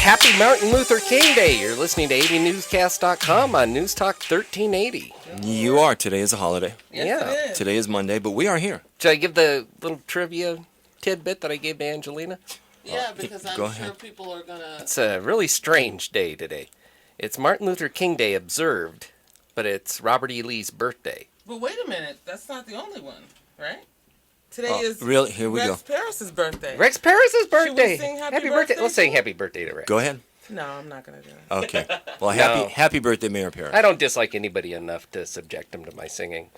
Happy Martin Luther King Day. You're listening to AVNewsCast.com on News Talk 1380. You are. Today is a holiday. Yes, Today is Monday, but we are here. Should I give the little trivia tidbit that I gave to Angelina? Yeah, because I'm sure people are going to... It's a really strange day today. It's Martin Luther King Day observed, but it's Robert E. Lee's birthday. But wait a minute. That's not the only one, right? Today is really? Here we Rex Paris's birthday. Rex Paris's birthday. Should we sing happy birthday? Let's sing happy birthday to Rex. Go ahead. No, I'm not going to do it. Okay. Well, No. happy birthday, Mayor Paris. I don't dislike anybody enough to subject him to my singing.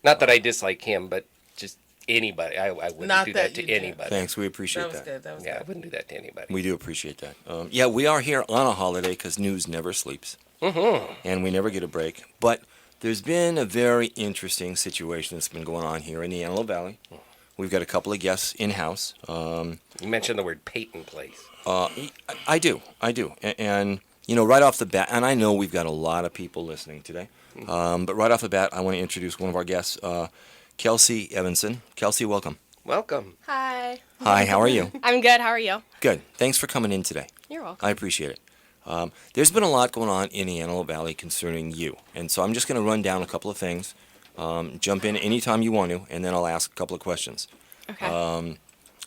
Not that I dislike him, but just anybody. I wouldn't Not do that that to you do. anybody. Thanks. We appreciate That was good. That was Yeah, I good. wouldn't do that to anybody. We do appreciate that. Yeah, we are here on a holiday because news never sleeps. Mm-hmm. And we never get a break. But there's been a very interesting situation that's been going on here in the Antelope Valley. We've got a couple of guests in-house. You mentioned the word Peyton Place. I do. And, you know, right off the bat, and I know we've got a lot of people listening today, but right off the bat, I want to introduce one of our guests, Kelsey Evenson. Kelsey, welcome. Welcome. Hi. Hi, how are you? I'm good. How are you? Good. Thanks for coming in today. You're welcome. I appreciate it. There's been a lot going on in the Antelope Valley concerning you, and so I'm just going to run down a couple of things. Jump in anytime you want to, and then I'll ask a couple of questions. Okay.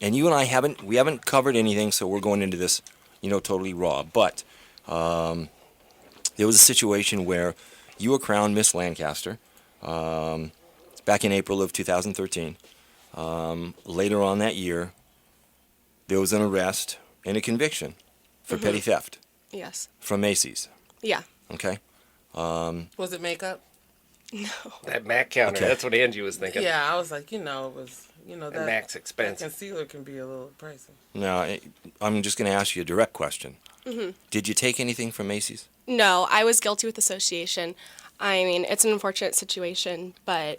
And you and I haven't covered anything, so we're going into this, you know, totally raw. But there was a situation where you were crowned Miss Lancaster back in April of 2013. Later on that year, there was an arrest and a conviction for petty theft Yes. from Macy's. Yeah. Okay. Was it makeup? No. That Mac counter, Okay. that's what Angie was thinking. Yeah, I was like, it was, That Mac's that expensive. concealer can be a little pricey. Now, I'm just going to ask you a direct question. Did you take anything from Macy's? No, I was guilty with association. I mean, it's an unfortunate situation, but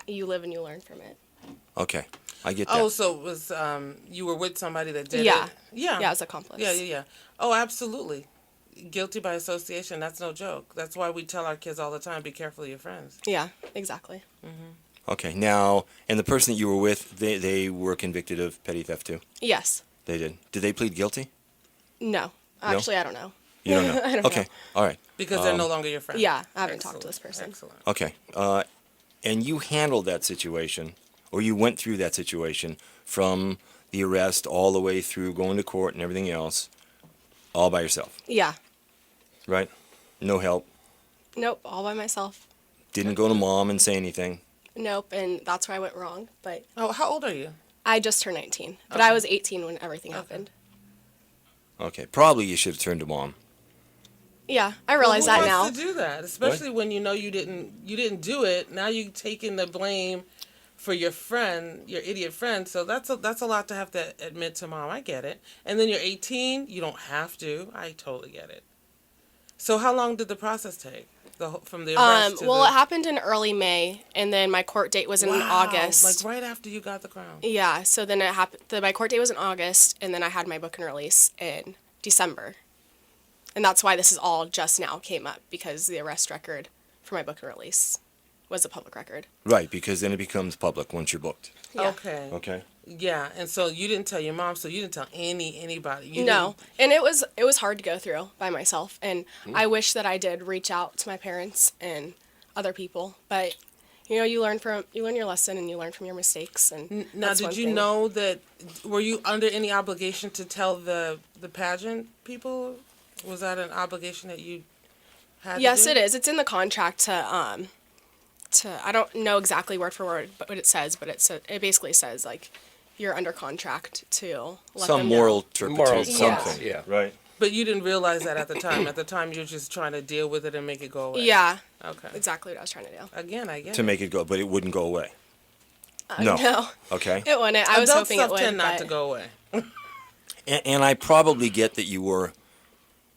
you live and you learn from it. Okay. I get that. Oh, so it was, you were with somebody that did Yeah. it? Yeah. Yeah, as accomplice. Yeah. Oh, absolutely. Guilty by association, that's no joke. That's why we tell our kids all the time, be careful of your friends. Yeah, exactly. Okay. Now, and the person that you were with, they were convicted of petty theft too? Yes. They did. Did they plead guilty? No. Actually, I don't know. You don't know? I don't Okay. know. All right. Because they're no longer your friends. Yeah, I haven't talked to this person. Excellent. Okay. And you handled that situation, or you went through that situation from the arrest all the way through going to court and everything else, all by yourself, Yeah. right? No help. Nope, all by myself. Didn't go to mom and say anything. Nope, and that's where I went wrong. But Oh, how old are you? I just turned 19. But I was 18 when everything happened. Okay. Probably you should have turned to mom. Yeah, I realize Well, that who now. wants to do that? Especially when you know you didn't do it. Now you taking the blame for your friend, your idiot friend. So that's a lot to have to admit to mom. I get it. And then you're 18. You don't have to. I totally get it. So how long did the process take? From the arrest to Well, it happened in early May, and then my court date was in August. Like right after you got the crown. Yeah, so then it happened. My court date was in August, and then I had my book and release in December. And that's why this is all just now came up, because the arrest record for my book and release was a public record. Right, because then it becomes public once you're booked. Yeah. Okay. Okay. Yeah, and so you didn't tell your mom, so you didn't tell anybody. You No, and it was hard to go through by myself, and I wish that I did reach out to my parents and other people, but you learn your lesson and you learn from your mistakes. And Now, that's did one you thing. know that? Were you under any obligation to tell the pageant people? Was that an obligation that you had? Yes, to do? it is. It's in the contract to I don't know exactly word for word what it says, but it basically says like you're under contract to let Some them moral know. turpitude, Moral something. yeah. Right. But you didn't realize that at the time. At the time, you were just trying to deal with it and make it go away. Yeah, Okay. exactly what I was trying to do. Again, I get To it. make it go, but it wouldn't go away. No. No, Okay. it wouldn't. I was Adult hoping it stuff would, tend not but to go away. And I probably get that you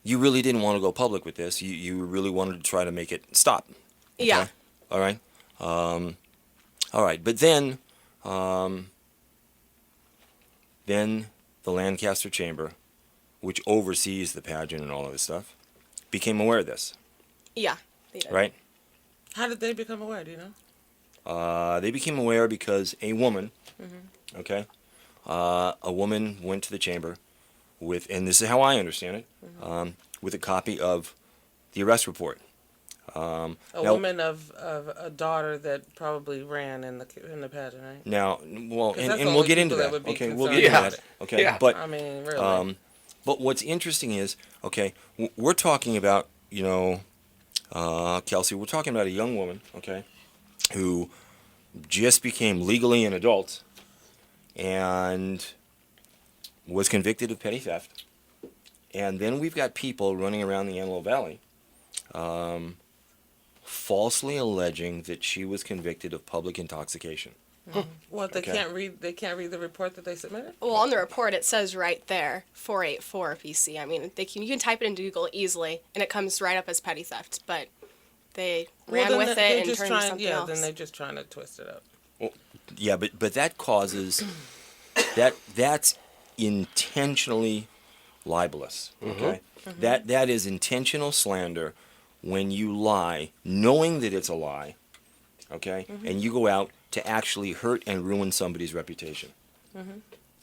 really didn't want to go public with this. You really wanted to try to make it stop. yeah, All right. All right. But then the Lancaster Chamber, which oversees the pageant and all of this stuff, became aware of this, yeah, they did. right? How did they become aware? Do you know? They became aware because a woman, okay, a woman went to the chamber with, and this is how I understand it, with a copy of the arrest report. A now- woman of a daughter that probably ran in the pageant, right? Now, well, 'Cause and, that's and the we'll only get into people that that. would be Okay, we'll get concerned. into that. Okay, Yeah. but I mean, really. but what's interesting is, okay, we're talking about, Kelsey, we're talking about a young woman, okay, who just became legally an adult and was convicted of petty theft. And then we've got people running around the Antelope Valley falsely alleging that she was convicted of public intoxication. Well, they Okay. can't read. They can't read the report that they submitted. Well, on the report it says right there 484 PC. I mean, you can type it into Google easily, and it comes right up as petty theft. But they ran then with it they're and just turned trying, to something yeah, else. then they're just trying to twist it up. Yeah, but that causes that's intentionally libelous. Okay, that is intentional slander when you lie, knowing that it's a lie. Okay, and you go out to actually hurt and ruin somebody's reputation.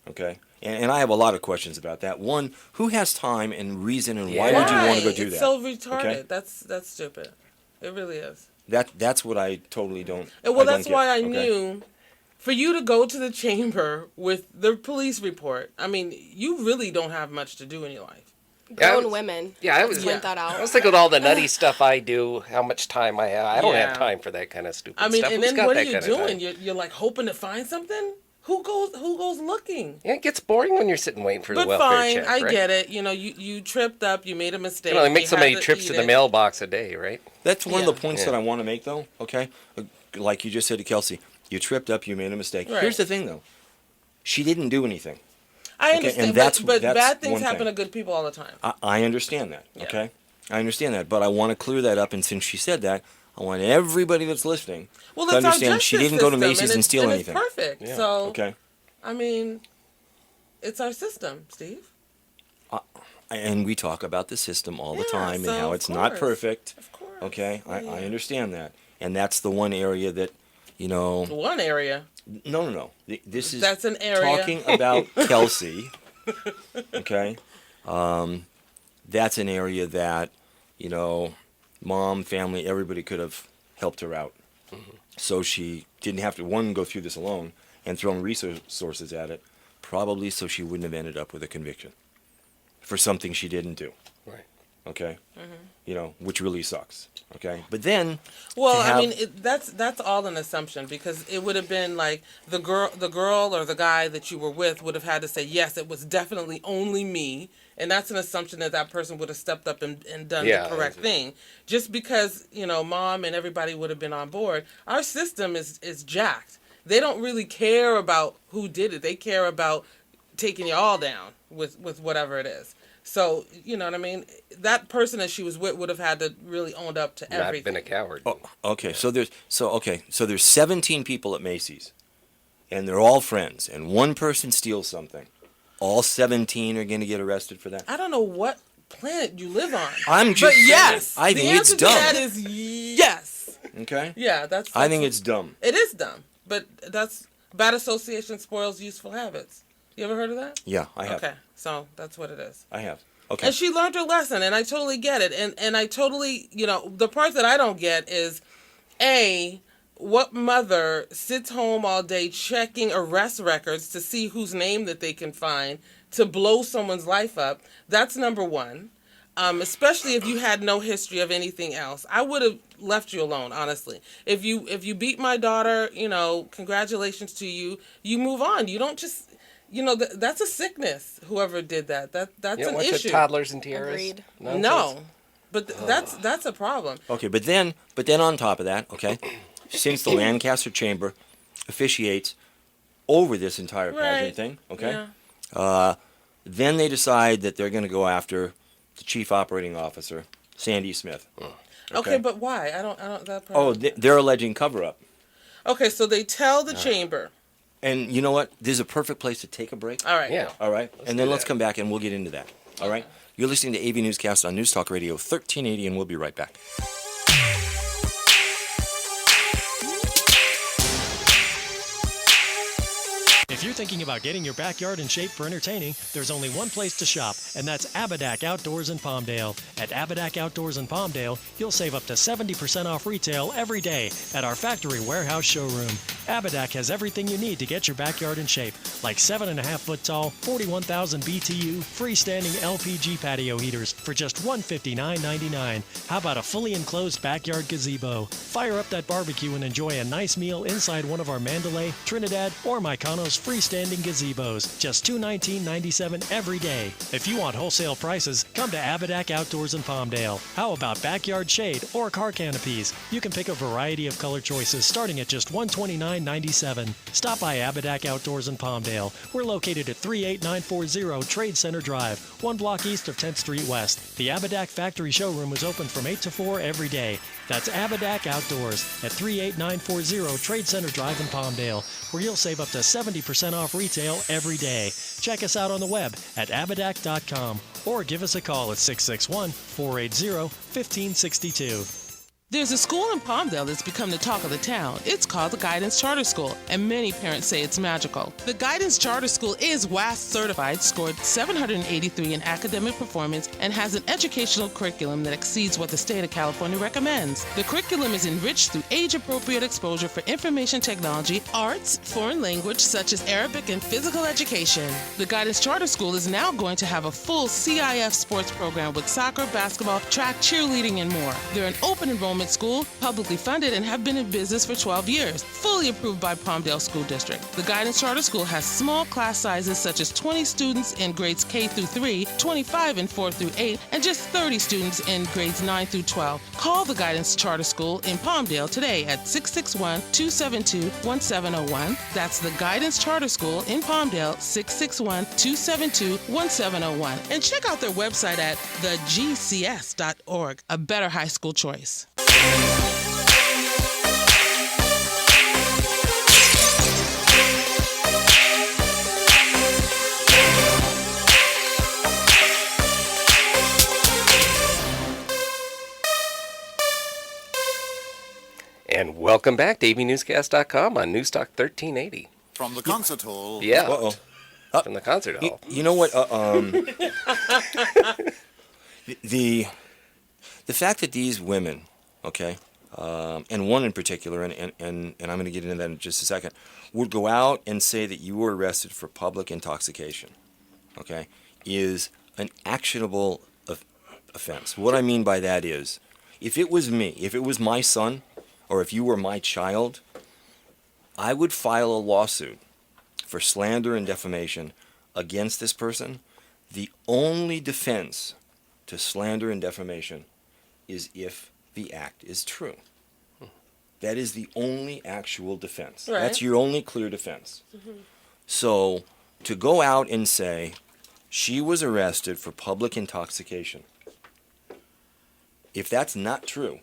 Okay, and I have a lot of questions about that. One, who has time and reason, and why would you want to go do it's that? so retarded. Okay? That's stupid. It really is. That's what I totally don't. Well, I that's don't get. why I Okay? knew. For you to go to the chamber with the police report, I mean, you really don't have much to do in your life. Yeah, I Grown was- women. yeah, I Let's was- point that I out. was thinking with all the nutty stuff I do, how much time I have. I don't Yeah. have time for that kind of stupid I mean, stuff. and Who's then got what are that you kind of time? doing? You're like hoping to find something. Who goes looking? Yeah, it gets boring when you're sitting waiting for the But welfare fine, check, I right? get it. You tripped up. You made a mistake. You know, they make you so had many to trips eat to the it. mailbox a day, right? That's one of Yeah. the points Yeah. that I want to make, though. Okay, like you just said to Kelsey, you tripped up, you made a mistake. Right. Here's the thing, though. She didn't do anything. I Okay, understand, and that's- but that's bad things one happen thing. to good people all the time. I understand that. Yeah. Okay, I understand that, but I want to clear that up. And since she said that, I want everybody that's listening Well, to that's our understand she justice didn't go to system, Macy's and steal it's anything. perfect. Yeah. So, Okay, I mean, it's our system, Steve. and we talk about the system all the Yeah, time so and how of it's not course. perfect. Of course. Okay, I Yeah. understand that, and that's the one area that, no. One area. This is That's an area. talking about Kelsey. Okay, that's an area that, mom, family, everybody could have helped her out. So she didn't have to, one, go through this alone and thrown resources at it, probably so she wouldn't have ended up with a conviction for something she didn't do. Right. Okay, which really sucks. Okay, but then, Well, to have- I mean, that's all an assumption, because it would have been like the girl or the guy that you were with would have had to say, yes, it was definitely only me, and that's an assumption that person would have stepped up and done Yeah, the correct thing. Just because mom and everybody would have been on board, our system is jacked. They don't really care about who did it. They care about taking you all down with whatever it is. So, you know what I mean? That person that she was with would have had to really own up to Not everything. been a coward. Okay, so there's 17 people at Macy's, and they're all friends, and one person steals something. All 17 are going to get arrested for that. I don't know what planet you live on. I'm just But saying, yes, I the think it's answer to dumb. that is yes. Okay, Yeah, that's I think it's dumb. it is dumb. But that's bad association spoils useful habits. You ever heard of that? Yeah, I have. Okay, so that's what it is. I have. Okay. And she learned her lesson, and I totally get it. And I totally, the part that I don't get is, A, what mother sits home all day checking arrest records to see whose name that they can find to blow someone's life up? That's number one. Especially if you had no history of anything else. I would have left you alone, honestly. If you beat my daughter, congratulations to you. You move on. You don't just... that's a sickness. Whoever did that, that's You don't an watch issue. the toddlers and tiaras? Agreed. Nonsense? No, but that's a problem. Okay, but then on top of that, okay, since the Lancaster Chamber officiates over this entire pageant Right. thing, okay, Yeah. then they decide that they're going to go after the chief operating officer, Sandy Smith. Okay, but why? I don't. That part. Oh, they're alleging cover-up. Okay, so they tell the chamber. And you know what? This is a perfect place to take a break. All right. Yeah. All right? And then do let's that. come back and we'll get into that. All right? You're listening to AV Newscast on News Talk Radio 1380, and we'll be right back. If If you're thinking about getting your backyard in shape for entertaining, there's only one place to shop, and that's Abadak Outdoors in Palmdale. At Abadak Outdoors in Palmdale, you'll save up to 70% off retail every day at our factory warehouse showroom. Abadak has everything you need to get your backyard in shape, like 7.5-foot tall, 41,000 BTU, freestanding LPG patio heaters for just $159.99. How about a fully enclosed backyard gazebo? Fire up that barbecue and enjoy a nice meal inside one of our Mandalay, Trinidad, or Mykonos freestanding gazebos. Just $219.97 every day. If you want wholesale prices, come to Abadak Outdoors in Palmdale. How about backyard shade or car canopies? You can pick a variety of color choices starting at just $129.97. Stop by Abadak Outdoors in Palmdale. We're located at 38940 Trade Center Drive, 1 block east of 10th Street West. The Abadak Factory Showroom is open from 8 to 4 every day. That's Abadak Outdoors at 38940 Trade Center Drive in Palmdale, where you'll save up to 70% off retail every day. Check us out on the web at abadak.com or give us a call at 661-480-1562. There's a school in Palmdale that's become the talk of the town. It's called the Guidance Charter School, and many parents say it's magical. The Guidance Charter School is WAS certified, scored 783 in academic performance, and has an educational curriculum that exceeds what the state of California recommends. The curriculum is enriched through age-appropriate exposure for information technology, arts, foreign language such as Arabic, and physical education. The Guidance Charter School is now going to have a full CIF sports program with soccer, basketball, track, cheerleading, and more. They're an open enrollment school, publicly funded, and have been in business for 12 years, fully approved by Palmdale School District. The Guidance Charter School has small class sizes such as 20 students in grades K through 3, 25 in 4 through 8, and just 30 students in grades 9 through 12. Call the Guidance Charter School in Palmdale today at 661-272-1701. That's the Guidance Charter School in Palmdale, 661-272-1701. And check out their website at thegcs.org, a better high school choice. And welcome back to AVNewsCast.com on Newstalk 1380. From the concert hall. Yeah. Uh-oh. From the concert hall. You know what? The fact that these women, okay, and one in particular, and I'm going to get into that in just a second, would go out and say that you were arrested for public intoxication, okay, is an actionable offense. What I mean by that is, if it was me, if it was my son, or if you were my child, I would file a lawsuit for slander and defamation against this person. The only defense to slander and defamation is if the act is true. That is the only actual defense. Right. That's your only clear defense. So to go out and say she was arrested for public intoxication, if that's not true,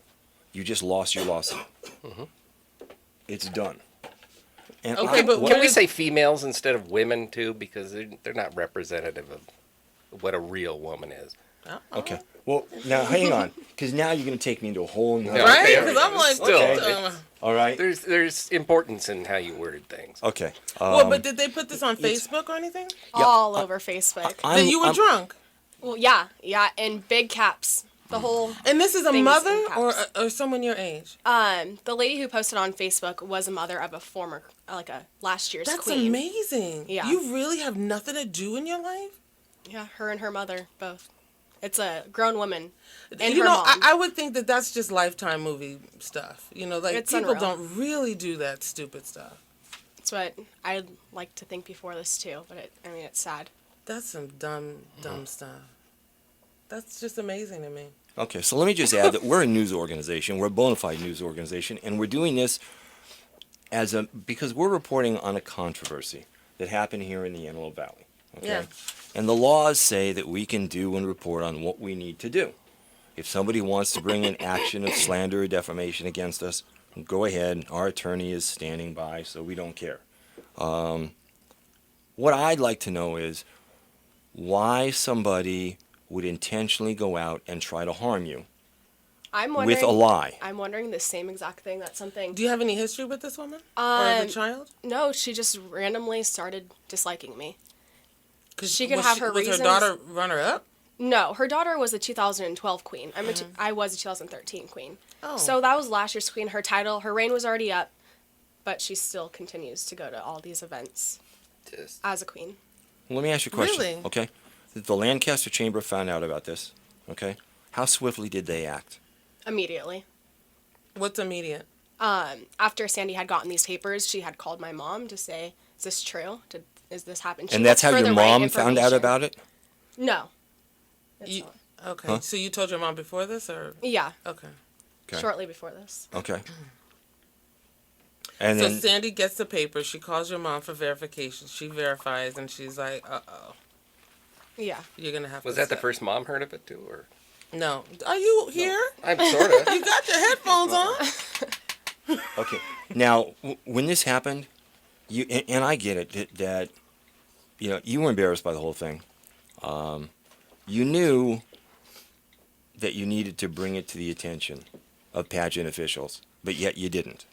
you just lost your lawsuit. It's done. And Okay, but Can we say females instead of women, too? Because they're not representative of what a real woman is. okay. Well, now hang on, because now you're going to take me into a whole nother. Right? Okay, Because I'm like, still, what the- All right. There's importance in how you word things. Okay. Well, but did they put this on Facebook or anything? All over Facebook. Then you were drunk. Well, yeah, in big caps. The whole. And this is a thing mother in caps. or someone your age? The lady who posted on Facebook was a mother of a former, like a last year's That's queen. amazing. Yeah. You really have nothing to do in your life? Yeah, her and her mother both. It's a grown woman and You her know, mom. I would think that that's just Lifetime movie stuff. You know, like It's people unreal. don't really do that stupid stuff. That's what I'd like to think before this too, but it's sad. That's some dumb stuff. That's just amazing to me. Okay, so let me just add that we're a news organization. We're a bona fide news organization, and we're doing this because we're reporting on a controversy that happened here in the Antelope Valley. Okay? Yeah. And the laws say that we can do and report on what we need to do. If somebody wants to bring an action of slander or defamation against us, go ahead. Our attorney is standing by, so we don't care. What I'd like to know is why somebody would intentionally go out and try to harm you I'm wondering with a lie. I'm wondering the same exact thing. That's something. Do you have any history with this woman or the child? No, she just randomly started disliking me. 'Cause She could was have her Was reasons. her daughter runner up? No, her daughter was a 2012 queen. I was a 2013 queen. Oh. So that was last year's queen. Her title, her reign was already up, but she still continues to go to all these events Just- as a queen. Let me ask you a question. Really? Okay. The Lancaster Chamber found out about this. Okay. How swiftly did they act? Immediately. What's immediate? After Sandy had gotten these papers, she had called my mom to say, "Is this true? Is this happen?" She And that's looked how for your the right mom found out information. about it? No. That's You, not. okay. Huh? So you told your mom before this, or Yeah, okay? Okay. shortly before this. Okay. And So then Sandy gets the paper. She calls your mom for verification. She verifies, and she's like, "Uh-oh, Yeah. you're gonna have." Was to that the step." first mom heard of it too, or? No. Are you here? I'm sort of. You got your headphones on. okay. Now, when this happened, and I get it that you were embarrassed by the whole thing. You knew that you needed to bring it to the attention of pageant officials, but yet you didn't.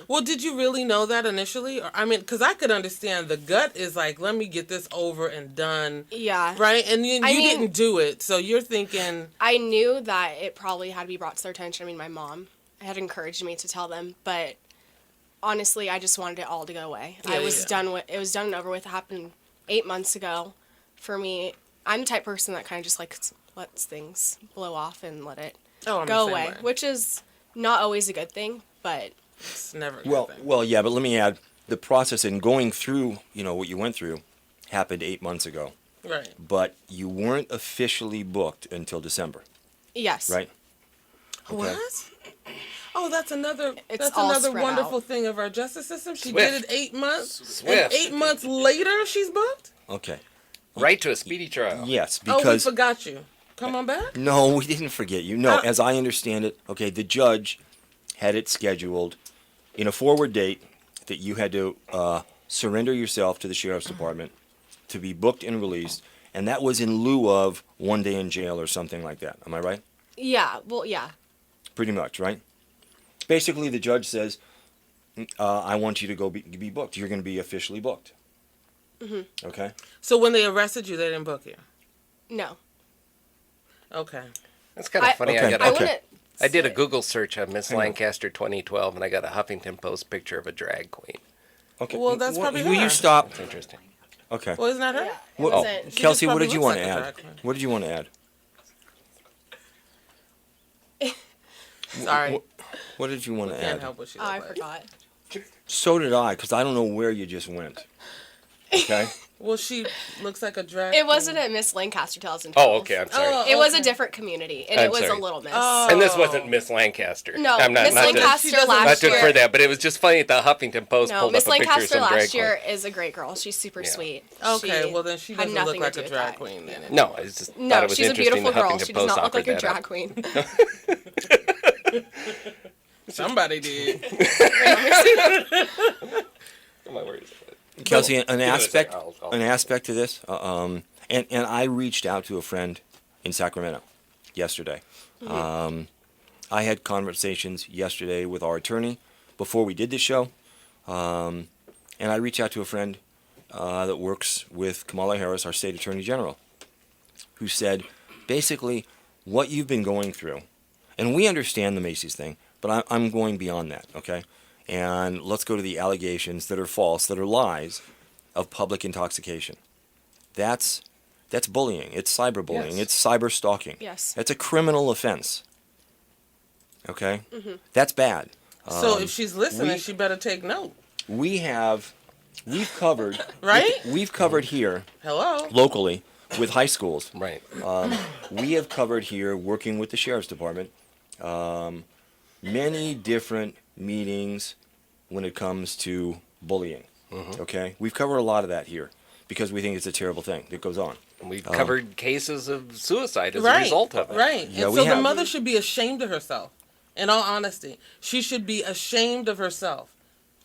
Well, did you really know that initially? Or, I mean, because I could understand the gut is like, let me get this over and done. Yeah. Right? And you I mean- didn't do it. So you're thinking, I knew that it probably had to be brought to their attention. I mean, my mom had encouraged me to tell them, but honestly, I just wanted it all to go away. Yeah, I was yeah. done with it. Was done and over with. It happened 8 months ago. For me, I'm the type of person that kind of just like lets things blow off and let it oh, I'm go the same away, way. which is not always a good thing. But It's never a good Well, thing. well, yeah, but let me add, the process in going through, what you went through, happened 8 months ago. Right. But you weren't officially booked until December, yes, right? What? Oh, that's another. It's That's all another spread wonderful out. thing of our justice system. She Swift. did it 8 months. Swift. And 8 months later, she's booked. Okay. Right to a speedy trial. Yes, Oh, we because forgot you. Come on back. no, we didn't forget you. No, as I understand it, okay, the judge had it scheduled in a forward date that you had to surrender yourself to the sheriff's department to be booked and released, and that was in lieu of 1 day in jail or something like that. Am I right? yeah, well, yeah, Pretty much, right? Basically, the judge says, I want you to go be booked. You're going to be officially booked. Mm-hmm. Okay? So when they arrested you, they didn't book you. no. Okay. That's kind of I- funny. Okay. I got I a, wouldn't. I did a say- Google search on Miss Hang on. Lancaster 2012, and I got a Huffington Post picture of a drag queen. Okay. Well, that's probably Will her. you stop? That's interesting. Okay. Well, isn't that her? Yeah, it What- wasn't. She Kelsey, just what probably did you looks want like to a add? drag queen. What did you want to add? Sorry. What did you want to Can't add? help what she Oh, I looks like. forgot. So did I, because I don't know where you just went. Okay? Well, she looks like a drag. It wasn't queen. at Miss Lancaster 2012. Oh, okay. I'm sorry. Oh, It was a okay. different community, and I'm it was sorry. a Little Miss. Oh. And this wasn't Miss Lancaster. No, I'm not, Miss not Lancaster She doesn't- To, not last to year. for that, but it was just funny that the Huffington Post No, pulled Miss up a picture of Lancaster some drag last queen. year is a great girl. She's super Yeah. sweet. Okay, She well then she had doesn't look nothing to like do a with drag that. queen then. No, I just thought No, it was she's a interesting beautiful the girl. Huffington She does Post not look like offered a that up. drag queen. Somebody did. My words. Kelsey, an Give it a aspect, second, I'll- an aspect to this, and I reached out to a friend in Sacramento yesterday. I had conversations yesterday with our attorney before we did the show, and I reached out to a friend that works with Kamala Harris, our state attorney general, who said, basically, what you've been going through, and we understand the Macy's thing, but I'm going beyond that, okay? And let's go to the allegations that are false, that are lies, of public intoxication. That's bullying. It's cyberbullying. Yes. It's cyber stalking. Yes. That's a criminal offense. Okay? That's bad. So if she's listening, we- she better take note. We've covered Right? We've covered here Hello. locally with high schools. Right. We have covered here, working with the sheriff's department, many different meetings when it comes to bullying. Okay, we've covered a lot of that here because we think it's a terrible thing that goes on. And we've covered cases of suicide as Right. a result of it. Right. Yeah, and we so the have. mother should be ashamed of herself. In all honesty, she should be ashamed of herself.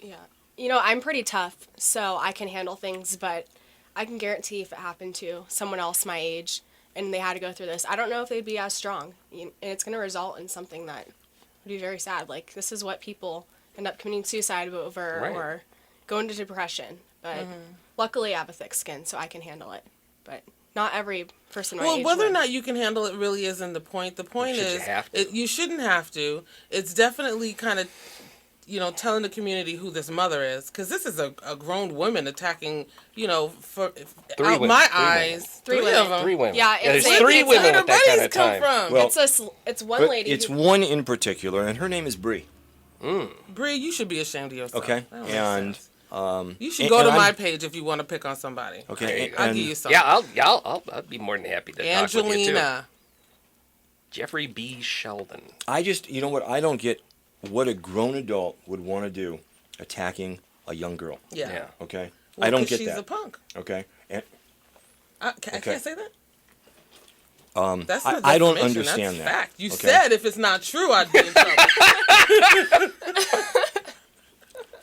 Yeah. You know, I'm pretty tough, so I can handle things, but I can guarantee if it happened to someone else my age, and they had to go through this, I don't know if they'd be as strong. And it's going to result in something that would be very sad. Like, this is what people end up committing suicide over Right. or go into depression. But luckily I have a thick skin, so I can handle it. But not every person my Well, age whether or would. not you can handle it really isn't the point. The point Should you is, have to? you shouldn't have to. It's definitely kind of, telling the community who this mother is, because this is a grown woman attacking, for Three out women, my three women. eyes, Three of women. them. 3 women. Yeah, there's it's- 3 it's- women Where with that the kind buddies of come time. from? Well, It's one but lady. it's who- one in particular, and her name is Bree. Bree, you should be ashamed of yourself. Okay, That don't make and sense. You should and- go to and my I'm- page if you want to pick on somebody. okay, I'll and give you some. Yeah, I'll be more than happy to talk with you too. Angelina. Jeffrey B. Sheldon. I just, you know what? I don't get what a grown adult would want to do attacking a young girl. Yeah. Yeah. Okay, Well, I don't 'cause get she's that. a punk. Okay, and I Okay. can't say that. That's I- not I don't defamation, understand that's that. fact. You Okay. said if it's not true, I'd be in trouble.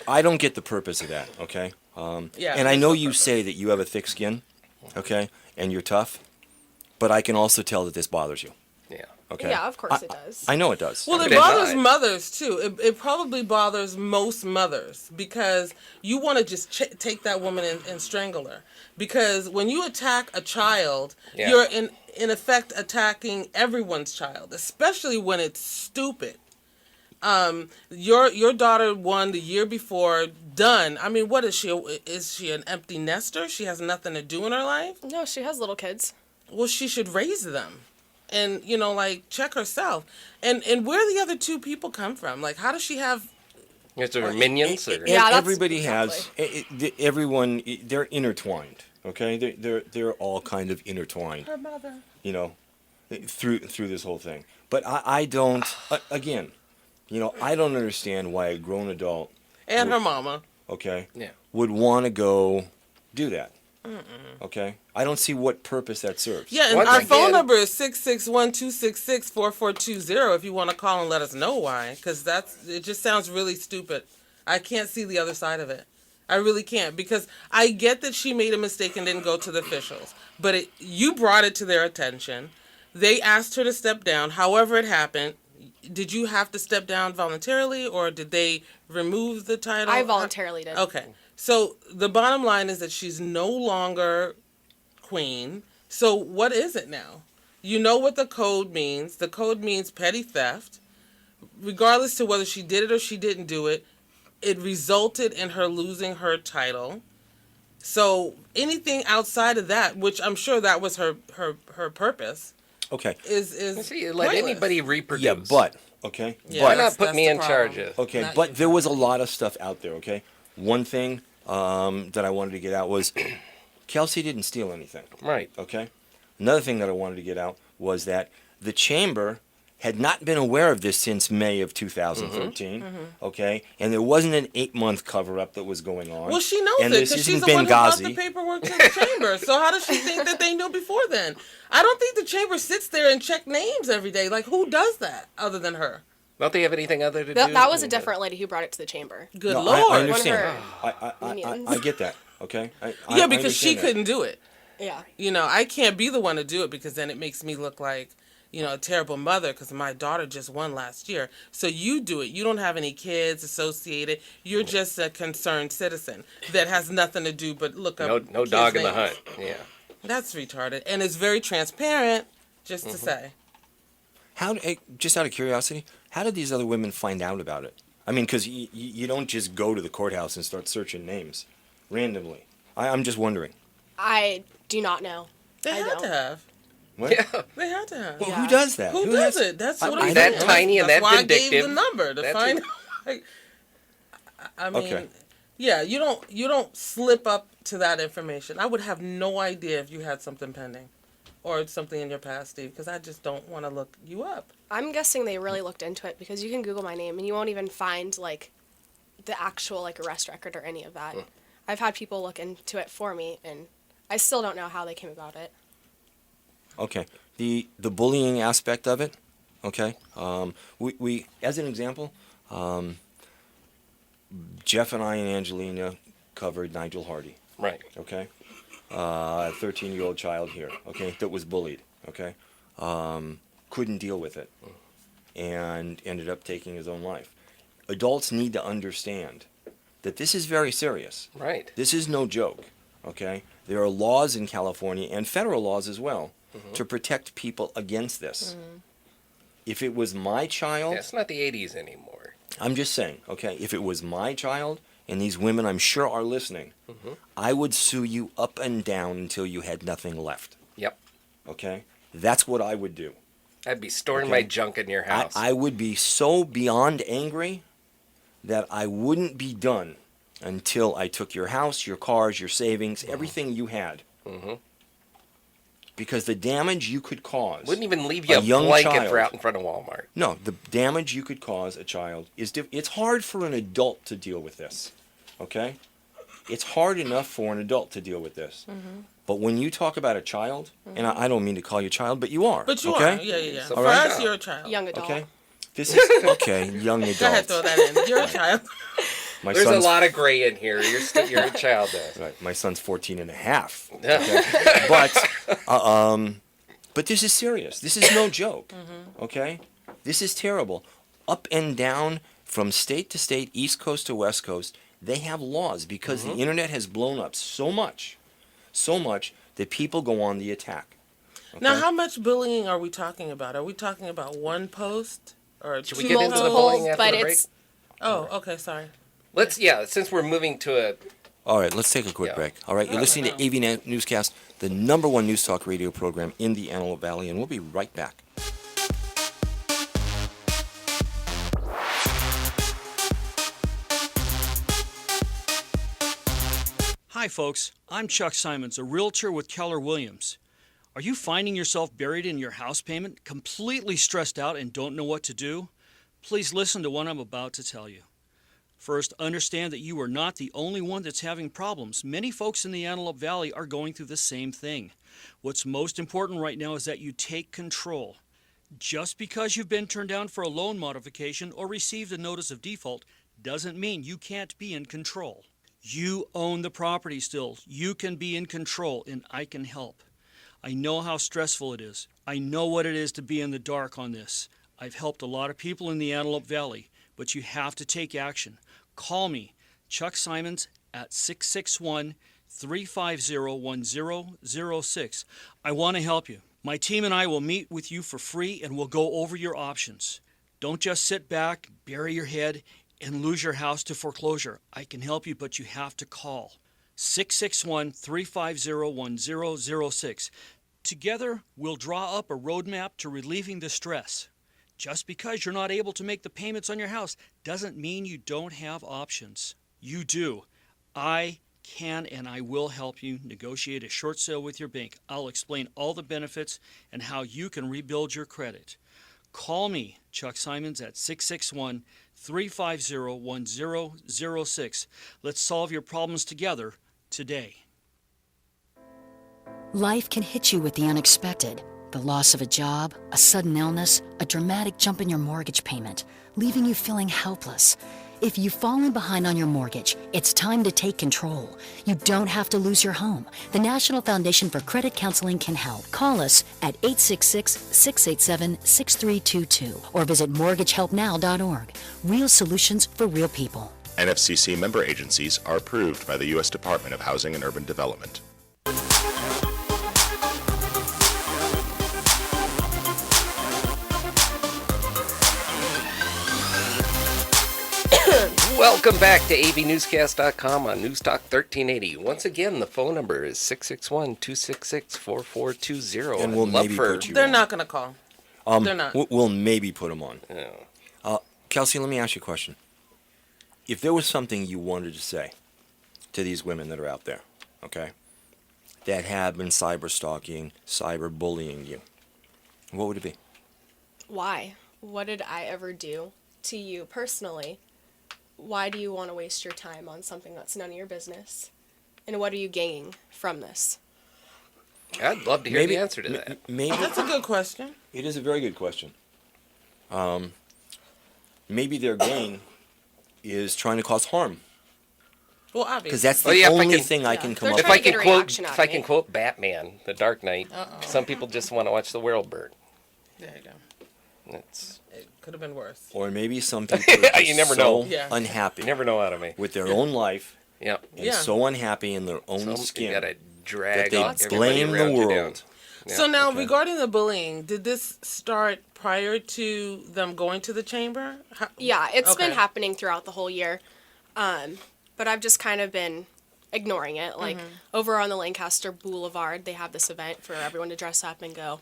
I don't get the purpose of that. Okay, Yeah, and I there's know no you purpose. say that you have a thick skin, okay, and you're tough, but I can also tell that this bothers you. Yeah. Okay. Yeah, of course it does. I know it does. Well, it Did bothers not. mothers too. It probably bothers most mothers because you want to just take that woman and strangle her. Because when you attack a child, Yeah. you're in effect attacking everyone's child, especially when it's stupid. Your daughter won the year before. Done. I mean, what is she? Is she an empty nester? She has nothing to do in her life. No, she has little kids. Well, she should raise them. And check herself, and where the other 2 people come from? Like, how does she have? Is there minions? Or? Yeah, that's- Everybody has. exactly. Everyone. They're intertwined. Okay. They're all kind of intertwined. Her mother. Through this whole thing. But I don't. Again, I don't understand why a grown adult, And her mama. okay, Yeah. would want to go do that. Okay. I don't see what purpose that serves. Yeah, and Once our again- phone number is 661-266-4420 if you want to call and let us know why, because it just sounds really stupid. I can't see the other side of it. I really can't, because I get that she made a mistake and didn't go to the officials, but you brought it to their attention. They asked her to step down. However it happened, did you have to step down voluntarily, or did they remove the title? I voluntarily did. Okay. So the bottom line is that she's no longer queen. So what is it now? You know what the code means. The code means petty theft. Regardless to whether she did it or she didn't do it, it resulted in her losing her title. So anything outside of that, which I'm sure that was her purpose, Okay. is See, let pointless. anybody reproduce. Yeah, but okay. Yeah, Why But not put that's me the in problem. charge of? okay, Not but you. there was a lot of stuff out there. Okay. One thing that I wanted to get out was Kelsey didn't steal anything. Right. Okay. Another thing that I wanted to get out was that the chamber had not been aware of this since May of 2013. Okay, and there wasn't an 8-month cover-up that was going on. Well, she knows and it this because she's isn't the one who brought Benghazi. the paperwork to the chamber. So how does she think that they knew before then? I don't think the chamber sits there and check names every day. Like, who does that other than her? Don't they have anything other to do? That was a different lady who brought it to the chamber. Good No, Lord. I understand. One of I minions. get that. Okay. Yeah, because she understand that. couldn't do it. Yeah. I can't be the one to do it because then it makes me look like, a terrible mother because my daughter just won last year. So you do it. You don't have any kids associated. You're just a concerned citizen that has nothing to do but look up No kids' dog in the names. hunt. Yeah. That's retarded. And it's very transparent, just to say. Just out of curiosity, how did these other women find out about it? I mean, because you don't just go to the courthouse and start searching names randomly. I'm just wondering. I do not know. They I had don't. to have. What? Yeah. They had to have. Well, Yeah. Who does that? Who does it? That's what I'm that saying. tiny and That's that why I gave vindictive. the number to That's find it. out. Like, I mean, Okay. yeah, you don't slip up to that information. I would have no idea if you had something pending or something in your past, Steve, because I just don't want to look you up. I'm guessing they really looked into it because you can Google my name and you won't even find like the actual like arrest record or any of that. I've had people look into it for me and I still don't know how they came about it. Okay. The bullying aspect of it. Okay. We as an example, Jeff and I and Angelina covered Nigel Hardy. Right. Okay. A 13-year-old child here. Okay, that was bullied. okay, couldn't deal with it and ended up taking his own life. Adults need to understand that this is very serious. Right. This is no joke, okay? There are laws in California and federal laws as well to protect people against this. If it was my child, Yeah, it's not the 80s anymore. I'm just saying, okay, if it was my child, and these women I'm sure are listening, I would sue you up and down until you had nothing left, Yep. okay? That's what I would do. I'd be storing Okay. my junk in your house. I would be so beyond angry that I wouldn't be done until I took your house, your cars, your savings, everything you had. Because the damage you could cause. Wouldn't even leave you a a young blanket child. for out in front of Walmart. No, the damage you could cause a child is it's hard for an adult to deal with this. Okay? It's hard enough for an adult to deal with this. But when you talk about a child, and I don't mean to call you a child, but you are. But you okay? are. Yeah. So For right us, now. you're a child. Young adult. Okay? This is okay, young adult. Go ahead, throw that in. You're a child. My There's a son's lot of gray in here. You're a child there. right. My son's 14 and a half. Yeah. But this is serious. This is no joke. Okay? This is terrible. Up and down from state to state, East Coast to West Coast, they have laws because the internet has blown up so much that people go on the attack. Now, how much bullying are we talking about? Are we talking about one post or Should two we get into the posts? bullying after but the break? it's Oh, okay, sorry. Since we're moving to a All right, let's take a quick Yeah. break. All right, you're listening to AVNewsCast, the #1 news talk radio program in the Antelope Valley, and we'll be right back. Hi, folks. I'm Chuck Simons, a realtor with Keller Williams. Are you finding yourself buried in your house payment, completely stressed out, and don't know what to do? Please listen to what I'm about to tell you. First, understand that you are not the only one that's having problems. Many folks in the Antelope Valley are going through the same thing. What's most important right now is that you take control. Just because you've been turned down for a loan modification or received a notice of default doesn't mean you can't be in control. You own the property still. You can be in control, and I can help. I know how stressful it is. I know what it is to be in the dark on this. I've helped a lot of people in the Antelope Valley, but you have to take action. Call me, Chuck Simons, at 661-350-1006. I want to help you. My team and I will meet with you for free, and we'll go over your options. Don't just sit back, bury your head, and lose your house to foreclosure. I can help you, but you have to call. 661-350-1006. Together, we'll draw up a roadmap to relieving the stress. Just because you're not able to make the payments on your house doesn't mean you don't have options. You do. I can and I will help you negotiate a short sale with your bank. I'll explain all the benefits and how you can rebuild your credit. Call me, Chuck Simons, at 661-350-1006. Let's solve your problems together today. Life can hit you with the unexpected. The loss of a job, a sudden illness, a dramatic jump in your mortgage payment, leaving you feeling helpless. If you've fallen behind on your mortgage, it's time to take control. You don't have to lose your home. The National Foundation for Credit Counseling can help. Call us at 866-687-6322 or visit mortgagehelpnow.org. Real solutions for real people. NFCC member agencies are approved by the U.S. Department of Housing and Urban Development. Welcome back to AVNewsCast.com on News Talk 1380. Once again, the phone number is 661-266-4420. And we'll maybe put you They're on. not going to call. They're not. We'll maybe put them on. Yeah. Kelsey, let me ask you a question. If there was something you wanted to say to these women that are out there, okay, that have been cyber stalking, cyber bullying you, what would it be? why? What did I ever do to you personally? Why do you want to waste your time on something that's none of your business? And what are you gaining from this? I'd love to hear the answer to that. Maybe That's a good question. it is a very good question. Maybe their gain is trying to cause harm Well, obviously. Because that's the Well, yeah, if I only can- thing I can come They're up If trying I to get can a quote, reaction out if of I can me. quote Batman, The Dark Knight, some people just want to watch the world burn. There you go. That's It could have been worse. Or maybe some people are You just never so know. Yeah. unhappy you never know out of me. with their own life Yep. and Yeah. so unhappy in their own You skin gotta that drag they everybody blame the around you down. world. Yeah. So now, Okay. regarding the bullying, did this start prior to them going to the chamber? Yeah, it's been Okay. happening throughout the whole year. But I've just kind of been ignoring it. Like over on the Lancaster Boulevard, they have this event for everyone to dress up and go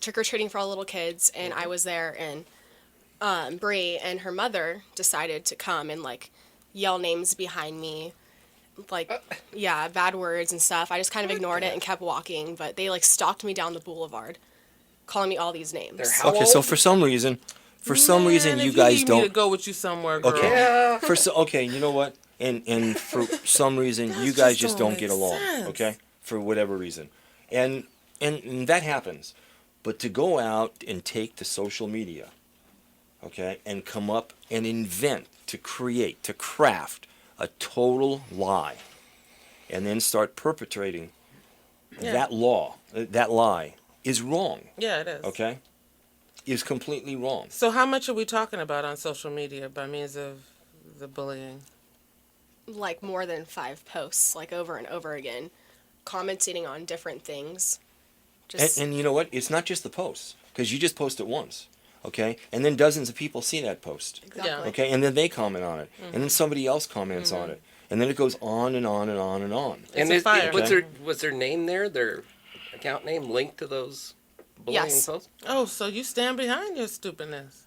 trick or treating for all little kids. And I was there, and Bree and her mother decided to come and like yell names behind me, like yeah, bad words and stuff. I just kind of ignored it and kept walking. But they like stalked me down the boulevard, calling me all these names. They're how Okay, so old? for some reason, Man, you if guys need me to don't. go with you somewhere, girl. Okay. Yeah. Okay, you know what? And for some reason, That you guys just just don't don't get make along. sense. Okay, for whatever reason, and that happens. But to go out and take to social media, okay, and come up and invent, to create, to craft a total lie, and then start perpetrating Yeah. that lie is wrong. Yeah, it is. Okay, is completely wrong. So how much are we talking about on social media by means of the bullying? Like more than 5 posts, like over and over again, commenting on different things. Just And you know what? It's not just the posts, because you just post it once, okay? And then dozens of people see that post, exactly. okay? And then they comment on it, and then somebody else comments on it, and then it goes on and on and on and on. It's a fire. Was their name there? Their account name linked to those bullying Yes. posts? Oh, so you stand behind your stupidness.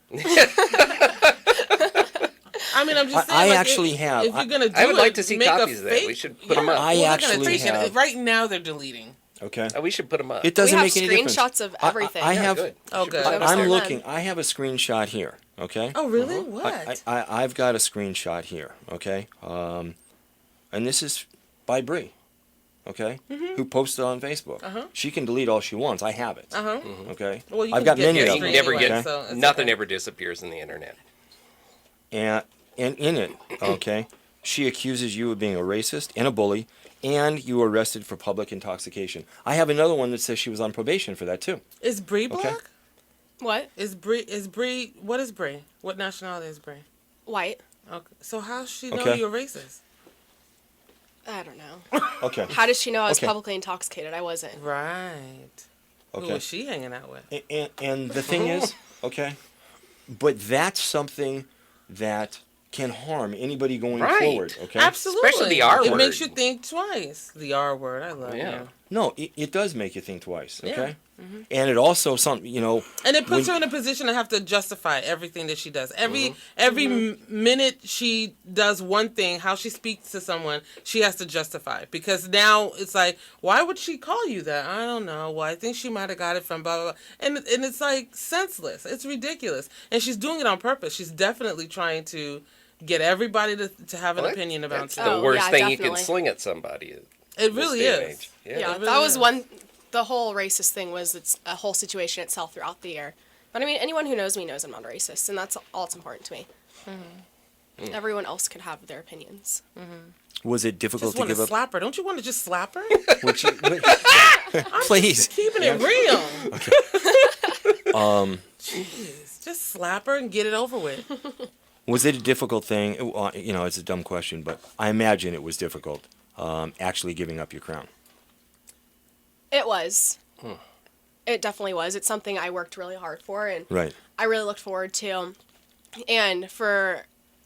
I mean, I'm just saying. I like, actually if, have. If you're gonna do I would it, like to see make a copies of that. fake- We should put 'em up. I well, they're actually gonna take it. have. Right now, they're deleting. Okay? We should put them up. It doesn't We have make any difference. screenshots of everything. I Yeah, have. Good. Oh, good. Show us I'm their looking. men. I have a screenshot here, okay? Oh, really? What? I've got a screenshot here, okay? And this is by Bree, okay? Who posted on Facebook. She can delete all she wants. I have it, okay? Well, you I've can got get many your of You them. never anyway, get so it's nothing okay. ever disappears in the internet. And in it, okay, she accuses you of being a racist and a bully, and you were arrested for public intoxication. I have another one that says she was on probation for that too. Is Bree black? Okay. What? Is Bree? What is Bree? What nationality is Bree? White? Okay. So how does she know Okay. you're racist? I don't know. Okay. How did she know I was Okay. publicly intoxicated? I wasn't. Right. Who Okay. was she hanging out with? And the thing is, okay, but that's something that can harm anybody going Right. forward, okay? Absolutely. Especially the R It word. makes you think twice. The R word. I love Yeah. you. No, it does make you think twice, Yeah. okay? And it also, And it puts When- her in a position to have to justify everything that she does. Every minute she does one thing, how she speaks to someone, she has to justify. Because now it's like, why would she call you that? I don't know. Well, I think she might have got it from blah, blah, blah. And it's like senseless. It's ridiculous. And she's doing it on purpose. She's definitely trying to get everybody to have an Well, opinion about That's it. the Oh, worst yeah, thing you definitely. can sling at somebody. It this really day and is. age. Yeah, It really that was is. one. The whole racist thing was it's a whole situation itself throughout the year. But I mean, anyone who knows me knows I'm not a racist, and that's all that's important to me. Everyone else can have their opinions. was it difficult Just to want to give up? slap her. Don't you want to just slap her? Please. Keeping it real. Jeez, just slap her and get it over with. Was it a difficult thing? It's a dumb question, but I imagine it was difficult actually giving up your crown. It was. It definitely was. It's something I worked really hard for, and Right. I really looked forward to. And for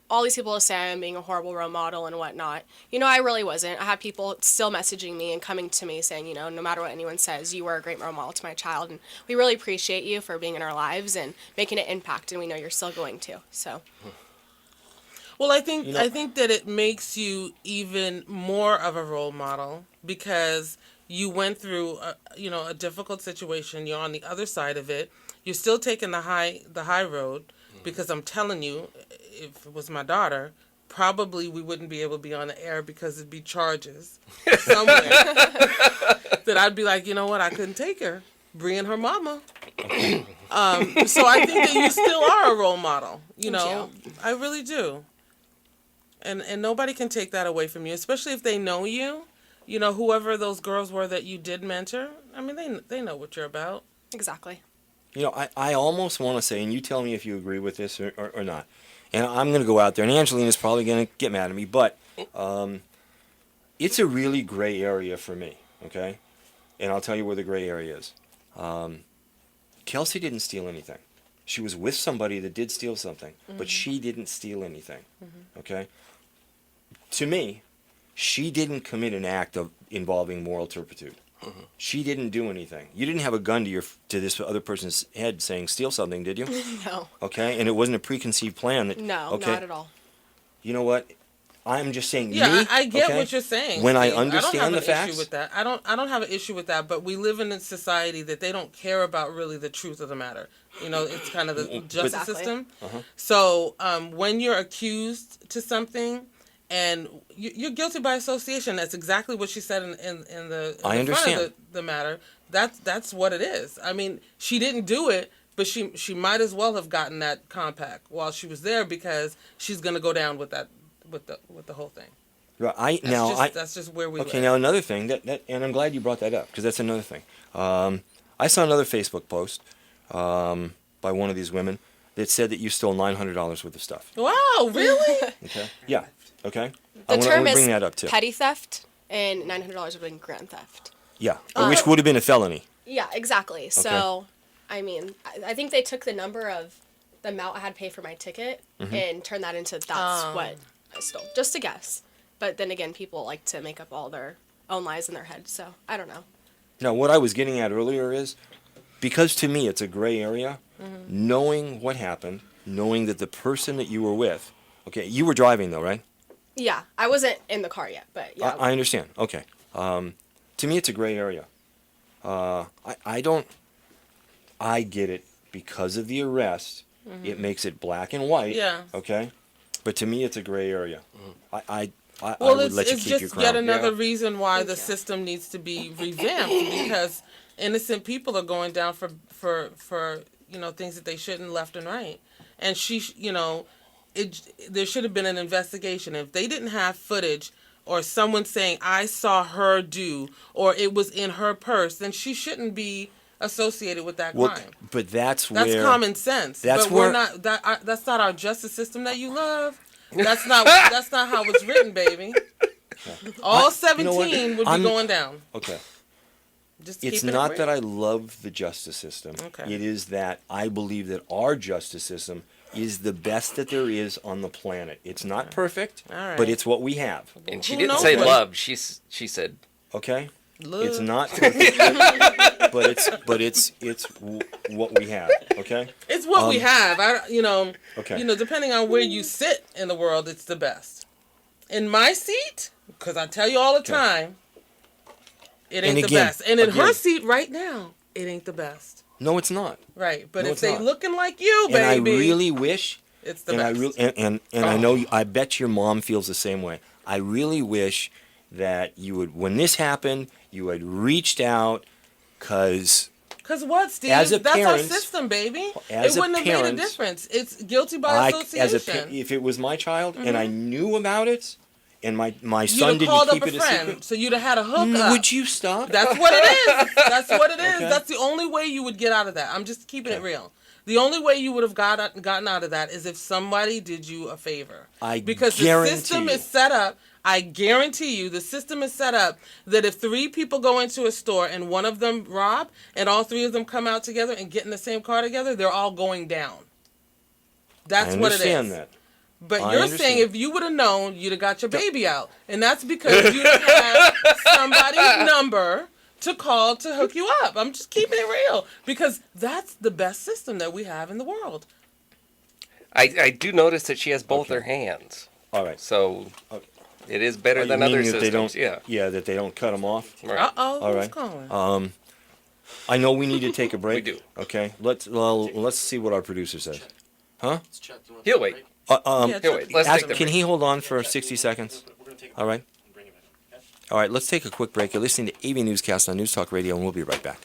all these people to say I'm being a horrible role model and whatnot, I really wasn't. I had people still messaging me and coming to me saying, no matter what anyone says, you were a great role model to my child, and we really appreciate you for being in our lives and making an impact, and we know you're still going to. So. Well, I think that it makes you even more of a role model because you went through a difficult situation. You're on the other side of it. You're still taking the high road because I'm telling you, if it was my daughter, probably we wouldn't be able to be on the air because it'd be charges somewhere that I'd be like, you know what, I couldn't take her. Bree and her mama. So I think that you still are a role model. I really do. And nobody can take that away from you, especially if they know you. You know, whoever those girls were that you did mentor. I mean, they know what you're about. Exactly. You know, I almost want to say, and you tell me if you agree with this or not, and I'm going to go out there, and Angelina's probably going to get mad at me, but it's a really gray area for me, okay? And I'll tell you where the gray area is. Kelsey didn't steal anything. She was with somebody that did steal something, but she didn't steal anything, okay? To me, she didn't commit an act of involving moral turpitude. She didn't do anything. You didn't have a gun to this other person's head saying steal something, did you? No. Okay, and it wasn't a preconceived plan. No, okay? not at all. You know what? I'm just saying. Yeah, me, I get okay? what you're saying. When I Steve. understand the I don't have an facts, issue with that. I don't have an issue with that. But we live in a society that they don't care about really the truth of the matter. You know, it's kind of the justice Exactly. system. So when you're accused to something, and you're guilty by association, that's exactly what she said in the front of the matter. That's what it is. I mean, she didn't do it, but she might as well have gotten that compact while she was there because she's going to go down with that with the whole thing. right, That's just where we okay, live. now another thing that and I'm glad you brought that up because that's another thing. I saw another Facebook post by one of these women that said that you stole $900 worth of stuff. Wow, really? Okay. Yeah. Okay. The I term want to is bring that up too. petty theft, and $900 would have been grand theft. Yeah, which would have been a felony. Yeah, exactly. So, I mean, I think they took the number of the amount I had to pay for my ticket and turned that into that's what I stole. Just a guess. But then again, people like to make up all their own lies in their head. So, I don't know. Now, what I was getting at earlier is, because to me it's a gray area, knowing what happened, knowing that the person that you were with, okay, you were driving though, right? Yeah, I wasn't in the car yet, but yeah. I understand. Okay. To me, it's a gray area. I get it because of the arrest. It makes it black and white. Yeah. Okay. But to me, it's a gray area. I Well, would let you it's keep your just crown. yet another reason why Thank the you. system needs to be revamped because innocent people are going down for things that they shouldn't, left and right. And there should have been an investigation. If they didn't have footage or someone saying I saw her do or it was in her purse, then she shouldn't be associated with that Well, crime. but that's That's where common sense. that's but where- we're not. That's not our justice system that you love. That's not. That's not how it's written, baby. All 17 would be I'm- going down. Okay. Just It's keeping not it that real. I love the justice system. Okay. It is that I believe that our justice system is the best that there is on the planet. It's not perfect, All right. but it's what we have. And she Who didn't knows say what- love. She said Okay? Look. It's not perfect, but it's what we have. Okay? It's what we have. Okay. Depending on where you sit in the world, it's the best. In my seat, because I tell you all the time, it ain't And the again- best. And in her again- seat right now, it ain't the best. No, it's not. Right. But No, if it's they not. looking like you, And I baby, really wish it's the and best. I really and I know I bet your mom feels the same way. I really wish that you would, when this happened, you had reached out, because Because what, Steve? As a That's parent- our system, baby. as It a wouldn't have made a parent, difference. It's guilty by association. if it was my child and I knew about it, and my You'd son have didn't called keep up it a a friend, secret, so you'd have had a hookup. would you stop? That's what it is. That's what it is. Okay. That's the only way you would get out of that. I'm just keeping it real. The only way you would have gotten out of that is if somebody did you a favor. Because the guarantee system you. is set up. I guarantee you, the system is set up that if 3 people go into a store and one of them rob, and all 3 of them come out together and get in the same car together, they're all going down. That's I what it is. understand that. But I you're understand. saying if you would have known, you'd have got your baby out. And that's because you didn't have somebody's number to call to hook you up. I'm just keeping it real. Because that's the best system that we have in the world. I do notice that she has both her hands. All right. So it is better You than mean other that they don't, systems. Yeah. that they don't cut them off. Right. Uh-oh, All who's right. calling? I know we need to take a break. We do. Okay. Let's see what our producer says. Huh? He'll wait. Yeah, He'll wait. Let's take the Can break. he hold on for 60 seconds? All right. All right, let's take a quick break. You're listening to AV Newscast on News Talk Radio, and we'll be right back.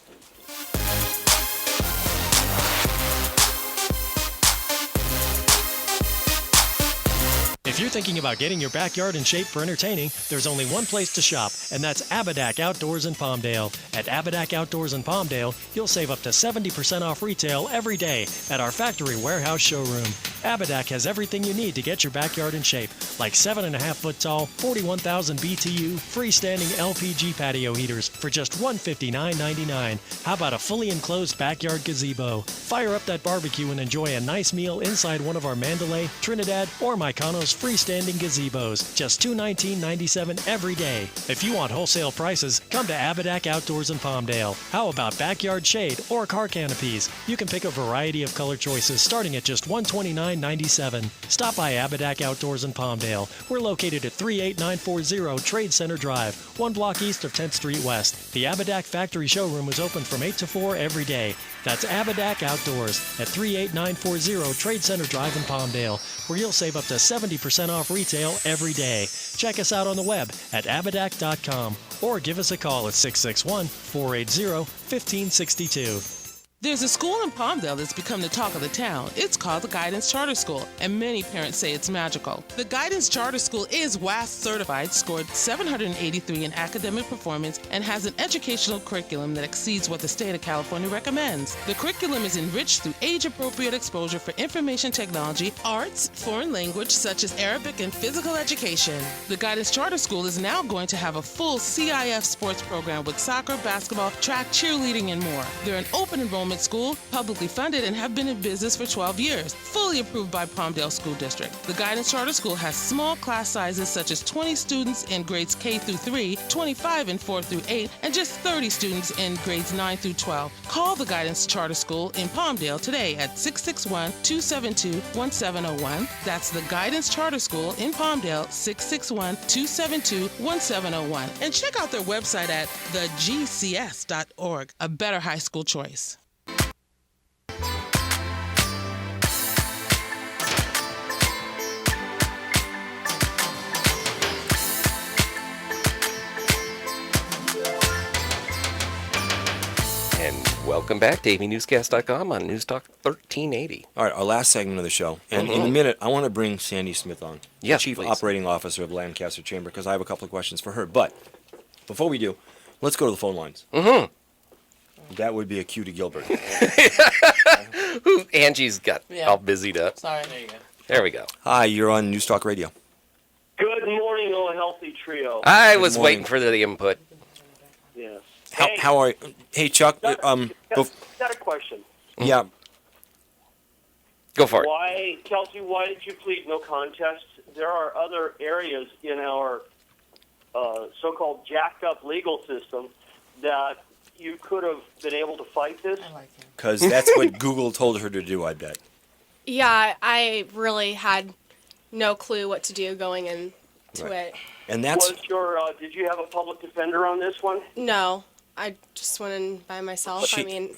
If If you're thinking about getting your backyard in shape for entertaining, there's only one place to shop, and that's Abadak Outdoors in Palmdale. At Abadak Outdoors in Palmdale, you'll save up to 70% off retail every day at our factory warehouse showroom. Abadak has everything you need to get your backyard in shape, like 7.5-foot tall, 41,000 BTU, freestanding LPG patio heaters for just $159.99. How about a fully enclosed backyard gazebo? Fire up that barbecue and enjoy a nice meal inside one of our Mandalay, Trinidad, or Mykonos freestanding gazebos. Just $219.97 every day. If you want wholesale prices, come to Abadak Outdoors in Palmdale. How about backyard shade or car canopies? You can pick a variety of color choices starting at just $129.97. Stop by Abadak Outdoors in Palmdale. We're located at 38940 Trade Center Drive, 1 block east of 10th Street West. The Abadak Factory Showroom is open from 8 to 4 every day. That's Abadak Outdoors at 38940 Trade Center Drive in Palmdale, where you'll save up to 70% off retail every day. Check us out on the web at abadak.com or give us a call at 661-480-1562. There's a school in Palmdale that's become the talk of the town. It's called the Guidance Charter School, and many parents say it's magical. The Guidance Charter School is WAS certified, scored 783 in academic performance, and has an educational curriculum that exceeds what the state of California recommends. The curriculum is enriched through age-appropriate exposure for information technology, arts, foreign language such as Arabic, and physical education. The Guidance Charter School is now going to have a full CIF sports program with soccer, basketball, track, cheerleading, and more. They're an open enrollment school, publicly funded, and have been in business for 12 years, fully approved by Palmdale School District. The Guidance Charter School has small class sizes such as 20 students in grades K through 3, 25 in 4 through 8, and just 30 students in grades 9 through 12. Call the Guidance Charter School in Palmdale today at 661-272-1701. That's the Guidance Charter School in Palmdale, 661-272-1701. And check out their website at thegcs.org. A better high school choice. Welcome back to AVNewsCast.com on News Talk 1380. All right, our last segment of the show. And in a minute, I want to bring Sandy Smith on, Yes, Chief please. Operating Officer of Lancaster Chamber, because I have a couple of questions for her. But before we do, let's go to the phone lines. That would be a cue to Gilbert. Angie's got all busied up. Sorry. There you go. There we go. Hi, you're on News Talk Radio. Good morning, oh healthy trio. I was morning. waiting for the input. Yes. How are you? Hey, Chuck. Got a question. Yeah. Go for it. Why, Kelsey, why did you plead no contest? There are other areas in our so-called jacked-up legal system that you could have been able to fight this. Because that's what Google told her to do, I bet. Yeah, I really had no clue what to do going into it. And that's... Did you have a public defender on this one? No, I just went in by myself. She- I mean,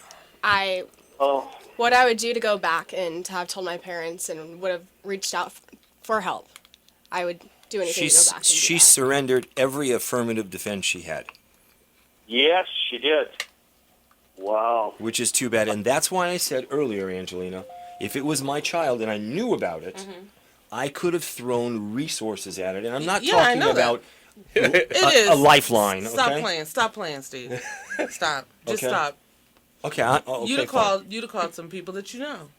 Oh, what I would do to go back and to have told my parents and would have reached out for help. I would do anything to go back and do She that. surrendered every affirmative defense she had, yes, she did. Wow. which is too bad. And that's why I said earlier, Angelina, if it was my child and I knew about it, I could have thrown resources at it. And I'm not Yeah, I talking know that. about It is. a lifeline. Stop okay? playing. Stop playing, Steve. Stop. Just Okay. stop. Okay. Okay. You'd have fine. called some people that you know.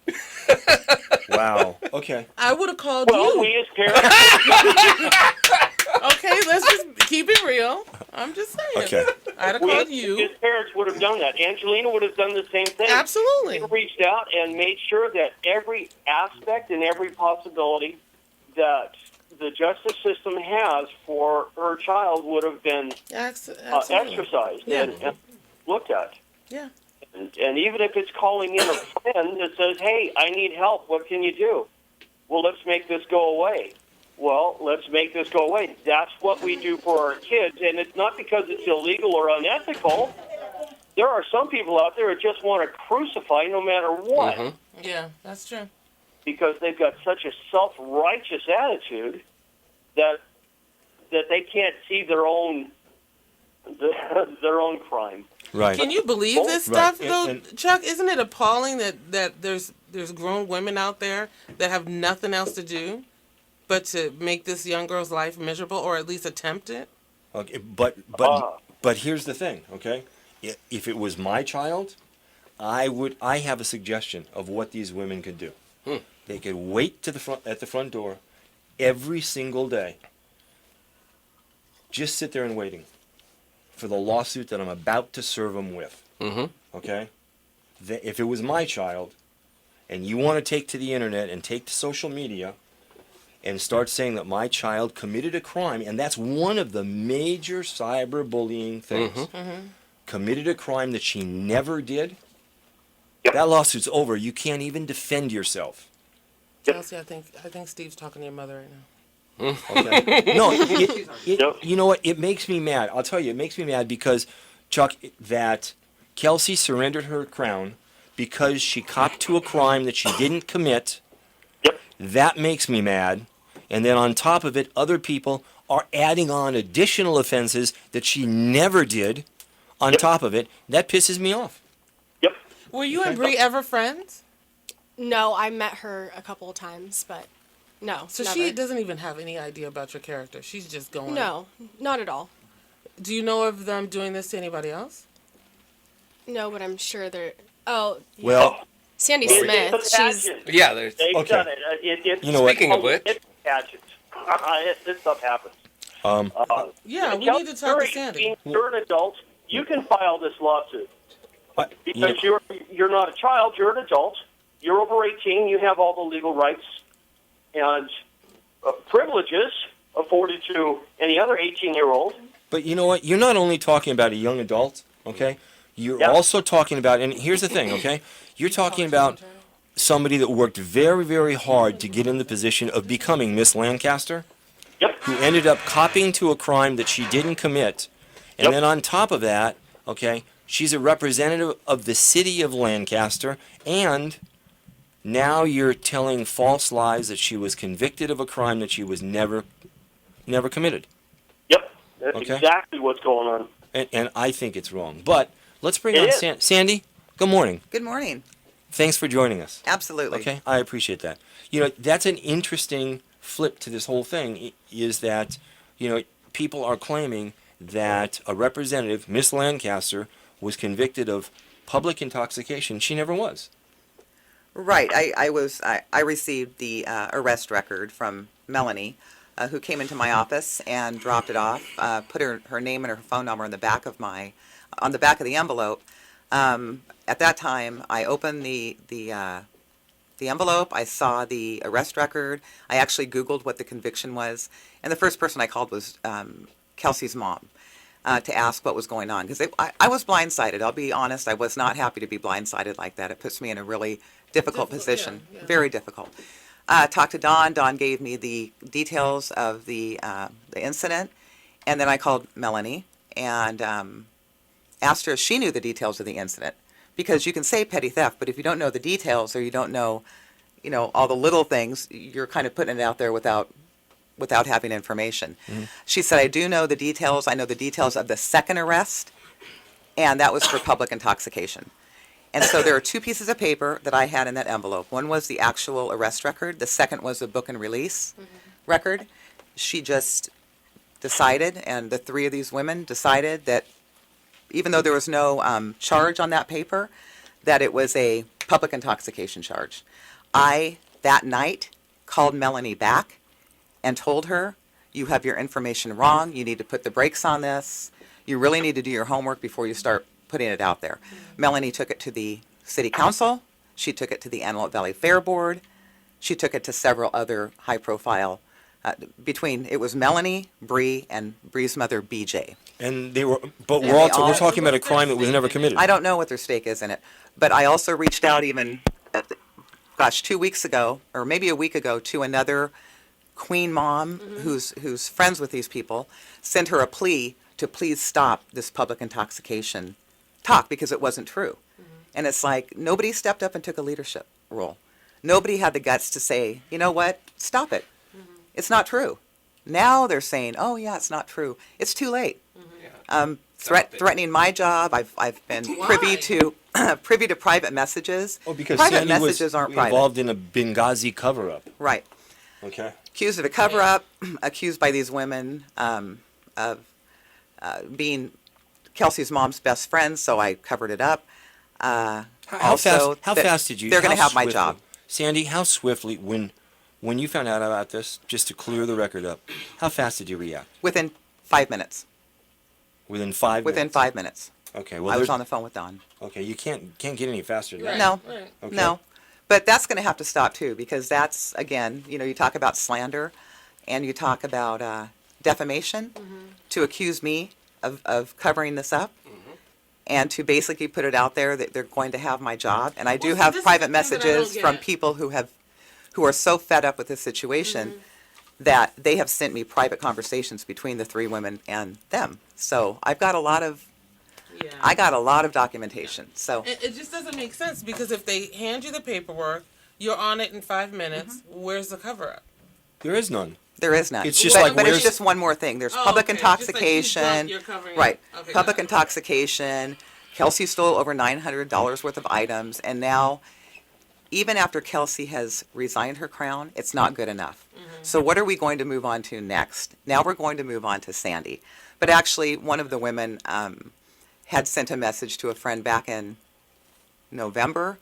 Wow. Okay. I would have called Well, you. we as parents, Okay, let's just keep it real. I'm just saying. Okay. I'd have we called as you. parents would have done that. Angelina would have done the same thing. Absolutely. She reached out and made sure that every aspect and every possibility that the justice system has for her child would have been Absolutely. exercised Yeah. and looked at. Yeah. And even if it's calling in a friend that says, hey, I need help, what can you do? Well, let's make this go away. Well, let's make this go away. That's what we do for our kids, and it's not because it's illegal or unethical. There are some people out there that just want to crucify no matter what Yeah, that's true. because they've got such a self-righteous attitude that they can't see their own crime. Right. Can you believe this Right. stuff, though, Chuck? Isn't it appalling that there's grown women out there that have nothing else to do? but to make this young girl's life miserable, or at least attempt it. Okay, but here's the thing, okay? If it was my child, I have a suggestion of what these women could do. They could wait at the front door every single day. Just sit there and waiting for the lawsuit that I'm about to serve them with. Okay? If it was my child, and you want to take to the internet and take to social media and start saying that my child committed a crime, and that's one of the major cyberbullying things, committed a crime that she never did, that lawsuit's over. You can't even defend yourself. Kelsey, I think Steve's talking to your mother right now. Okay. No, you know what? It makes me mad. I'll tell you, it makes me mad because, Chuck, that Kelsey surrendered her crown because she copped to a crime that she didn't commit. That makes me mad. And then on top of it, other people are adding on additional offenses that she never did on top of it. That pisses me off. Were you and Bree ever friends? No, I met her a couple of times, but no. So never. she doesn't even have any idea about your character. She's just going. No, not at all. Do you know of them doing this to anybody else? No, but I'm sure they're. Oh. Yeah. Well, Sandy Smith. She's. Yeah, there's. They've done it. You know what? Speaking of which, It's pageant. This stuff happens. Yeah, we need to talk to Sandy. You're an adult. You can file this lawsuit because you you're not a child. You're an adult. You're over 18. You have all the legal rights and privileges afforded to any other 18-year-old. But you know what? You're not only talking about a young adult, okay? You're also talking about, and here's the thing, okay? You're talking about somebody that worked very, very hard to get in the position of becoming Miss Lancaster, who ended up copying to a crime that she didn't commit. And then on top of that, okay, she's a representative of the city of Lancaster, and now you're telling false lies that she was convicted of a crime that she was never committed. That's exactly what's going on. And I think it's wrong. But let's bring on Sandy. Good morning. Good morning. Thanks for joining us. Absolutely. Okay, I appreciate that. You know, that's an interesting flip to this whole thing, is that, you know, people are claiming that a representative, Miss Lancaster, was convicted of public intoxication. She never was. Right. I received the arrest record from Melanie, who came into my office and dropped it off, put her name and her phone number on the back of the envelope. At that time, I opened the envelope. I saw the arrest record. I actually Googled what the conviction was, and the first person I called was Kelsey's mom to ask what was going on, because I was blindsided. I'll be honest, I was not happy to be blindsided like that. It puts me in a really difficult position, very difficult. Talked to Dawn. Dawn gave me the details of the incident, and then I called Melanie and asked her if she knew the details of the incident, because you can say petty theft, but if you don't know the details, or you don't know, you know, all the little things, you're kind of putting it out there without having information. She said, I do know the details. I know the details of the second arrest, and that was for public intoxication. And so there are two pieces of paper that I had in that envelope. One was the actual arrest record. The second was the book and release record. She just decided, and the three of these women decided, that even though there was no charge on that paper, that it was a public intoxication charge. I, that night, called Melanie back and told her, you have your information wrong. You need to put the brakes on this. You really need to do your homework before you start putting it out there. Melanie took it to the city council. She took it to the Antelope Valley Fair Board. She took it to several other high-profile, it was Melanie, Bree, and Bree's mother, BJ. And we're talking about a crime that was never committed. I don't know what their stake is in it, but I also reached out even, 2 weeks ago, or maybe a week ago, to another Queen mom who's friends with these people, sent her a plea to please stop this public intoxication talk, because it wasn't true. And it's like, nobody stepped up and took a leadership role. Nobody had the guts to say, you know what, stop it. It's not true. Now they're saying, oh yeah, it's not true. It's too late. Threatening my job. I've been privy to private messages. Oh, because private Sandy messages aren't private. Involved in a Benghazi cover-up. Right. Okay. accused of a cover-up, accused by these women of being Kelsey's mom's best friend, so I covered it up. How Also, fast did you? They're going to how have my swiftly- job. Sandy, how swiftly, when you found out about this, just to clear the record up, how fast did you react? Within 5 minutes. Within 5 Within minutes? 5 minutes. Okay. Well, I was there's- on the phone with Dawn. Okay, you can't get any faster than that. No, Right. Okay. no. But that's going to have to stop too, because that's, again, you talk about slander and you talk about defamation to accuse me of covering this up and to basically put it out there that they're going to have my job. And I do Well, see, have this is private the thing that I don't messages from get. people who are so fed up with this situation that they have sent me private conversations between the three women and them. So I've got a lot of Yeah. I got a lot of documentation. So It just doesn't make sense because if they hand you the paperwork, you're on it in 5 minutes. Where's the cover up? There is none. there is none. It's just but, like, but it's where's- just one more thing. There's Oh, public okay. Just like she's intoxication. drunk, you're covering it. Right. Okay, Public got it. intoxication. Kelsey stole over $900 worth of items, and now, even after Kelsey has resigned her crown, it's not good enough. So what are we going to move on to next? Now we're going to move on to Sandy. But actually, one of the women had sent a message to a friend back in November.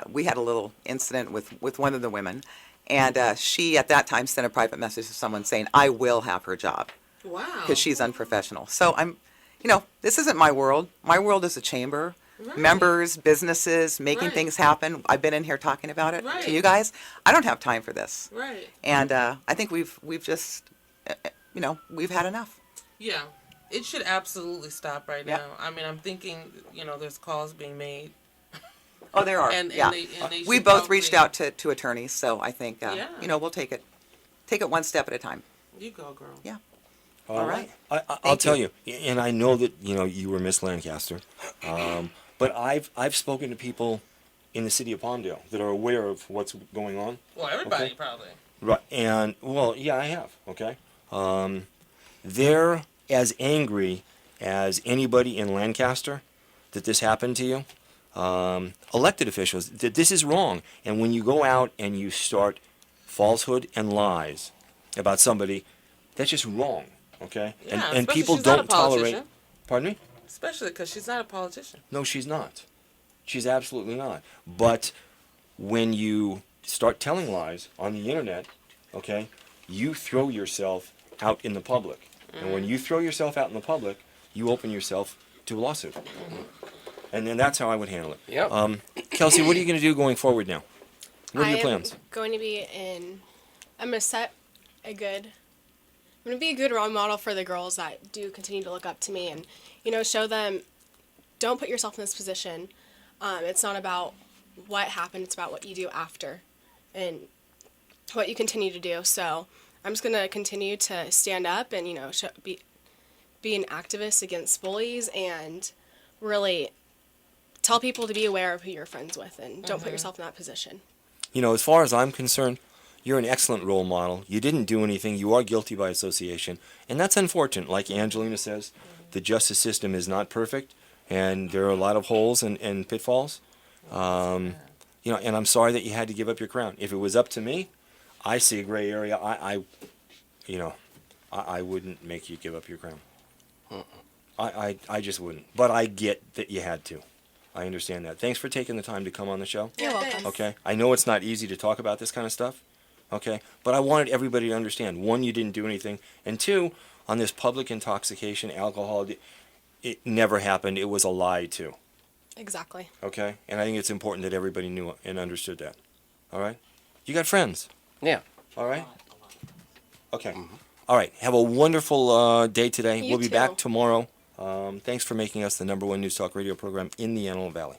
We had a little incident with one of the women, and she at that time sent a private message to someone saying, I will have her job Wow. because she's unprofessional. So this isn't my world. My world is a chamber. Right. Members, businesses, making Right. things happen. I've been in here talking about it Right. to you guys. I don't have time for this. Right. And I think we've just, we've had enough. Yeah. It should absolutely stop right Yeah. now. I mean, I'm thinking, there's calls being made. Oh, there are. And yeah. they We should both reached probably- out to attorneys, so I think, Yeah. we'll take it one step at a time. You go, girl. Yeah. All right. I'll Thank tell you. you, and I know that you were Miss Lancaster, but I've spoken to people in the city of Palmdale that are aware of what's going on. Well, everybody Okay. probably. Right, and yeah, I have. Okay, they're as angry as anybody in Lancaster that this happened to you. Elected officials that this is wrong, and when you go out and you start falsehood and lies about somebody, that's just wrong. Okay, Yeah, and especially people she's not a don't tolerate. politician. Pardon me? Especially because she's not a politician. No, she's not. She's absolutely not. But when you start telling lies on the internet, okay, you throw yourself out in the public. And when you throw yourself out in the public, you open yourself to a lawsuit. And then that's how I would handle it. Yep. Kelsey, what are you going to do going forward now? What are your I plans? am going to be I'm going to be a good role model for the girls that do continue to look up to me and, show them, don't put yourself in this position. It's not about what happened, it's about what you do after and what you continue to do. So I'm just going to continue to stand up and, be an activist against bullies and really tell people to be aware of who you're friends with and don't put yourself in that position. As far as I'm concerned, you're an excellent role model. You didn't do anything. You are guilty by association. And that's unfortunate. Like Angelina says, the justice system is not perfect, and there are a lot of holes and pitfalls. And I'm sorry that you had to give up your crown. If it was up to me, I see a gray area. I wouldn't make you give up your crown. I just wouldn't. But I get that you had to. I understand that. Thanks for taking the time to come on the show. You're welcome. Okay. I know it's not easy to talk about this kind of stuff. Okay. But I wanted everybody to understand. One, you didn't do anything. And two, on this public intoxication, alcohol, it never happened. It was a lie too. Exactly. Okay. And I think it's important that everybody knew and understood that. All right. You got friends. Yeah. All right. Okay. All right. Have a wonderful day today. You We'll be too. back tomorrow. Thanks for making us the #1 news talk radio program in the Antelope Valley.